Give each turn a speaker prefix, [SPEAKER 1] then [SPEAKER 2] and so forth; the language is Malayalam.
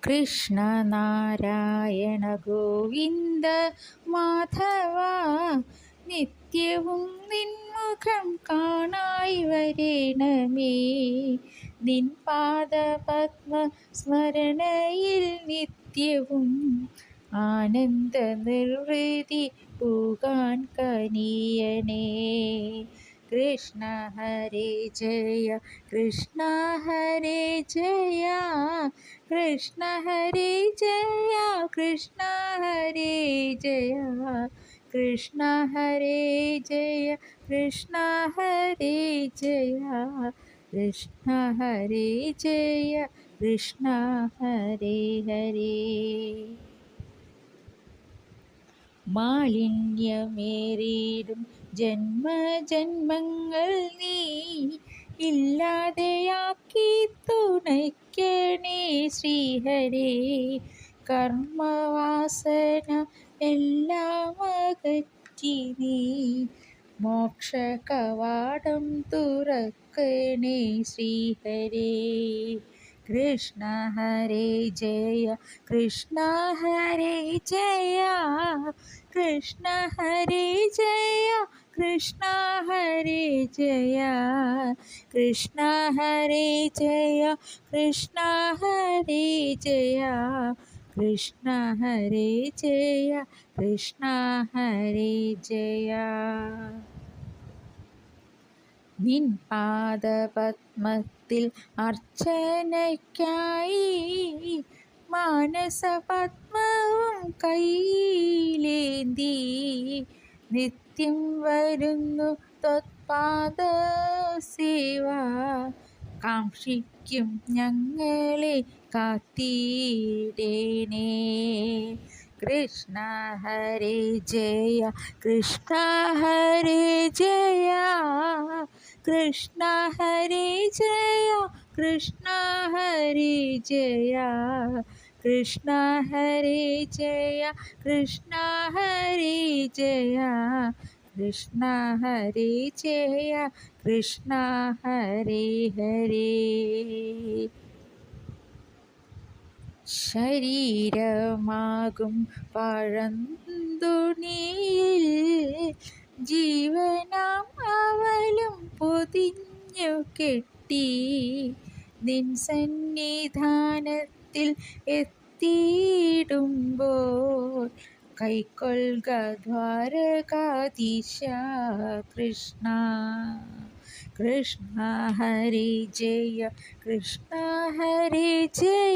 [SPEAKER 1] കൃഷ്ണ നാരായണ ഗോവിന്ദ മാധവ, നിത്യവും നിൻമുഖം കാണായി വരേണമേ. നിൻ പാദപത്മ സ്മരണയിൽ നിത്യവും ആനന്ദ നിർവൃതി പൂകാൻ കനിയണേ. കൃഷ്ണ ഹരേ ജയ കൃഷ്ണ ഹരേ ജയ, കൃഷ്ണ ഹരേ ജയ കൃഷ്ണ ഹരേ ജയ, കൃഷ്ണ ഹരേ ജയ കൃഷ്ണ ഹരേ ജയ, കൃഷ്ണ ഹരേ ജയ കൃഷ്ണ ഹരേ ഹരേ. മാലിന്യമേറിയിടും ജന്മജന്മങ്ങൾ നീ ഇല്ലാതെയാക്കി തുണയ്ക്കണേ ശ്രീഹരേ. കർമ്മവാസന എല്ലാം അകറ്റി നീ മോക്ഷകവാടം തുറക്കണേ ശ്രീഹരേ. കൃഷ്ണ ഹരേ ജയ കൃഷ്ണ ഹരേ ജയ, കൃഷ്ണ ഹരേ ജയ കൃഷ്ണ ഹരേ ജയ, കൃഷ്ണ ഹരേ ജയ കൃഷ്ണ ഹരേ ജയ, കൃഷ്ണ ഹരേ ജയ കൃഷ്ണ ഹരേ ജയ. നിൻ പാദപത്മത്തിൽ അർച്ചനയ്ക്കായി മാനസപത്മവും കൈയിലേന്തി നിത്യം വരുന്നു ത്വത്പാദ സേവ. കാക്ഷിക്കും ഞങ്ങളെ കാത്തിടേണേ. കൃഷ്ണ ഹരേ ജയ കൃഷ്ണ ഹരേ ജയ, കൃഷ്ണ ഹരേ ജയ കൃഷ്ണ ഹരേ ജയ, കൃഷ്ണ ഹരേ ജയ കൃഷ്ണ ഹരേ ജയ, കൃഷ്ണ ഹരേ ജയ കൃഷ്ണ ഹരേ ഹരേ. ശരീരമാകും പഴന്തുണിയിൽ ജീവനാം അവലും പൊതിഞ്ഞു കെട്ടി നിൻ സന്നിധാനത്തിൽ എത്തിയിടുമ്പോൾ കൈക്കൊള്ളുക ദ്വാരകാധീശ കൃഷ്ണ. കൃഷ്ണ ഹരേ ജയ കൃഷ്ണ ഹരേ ജയ.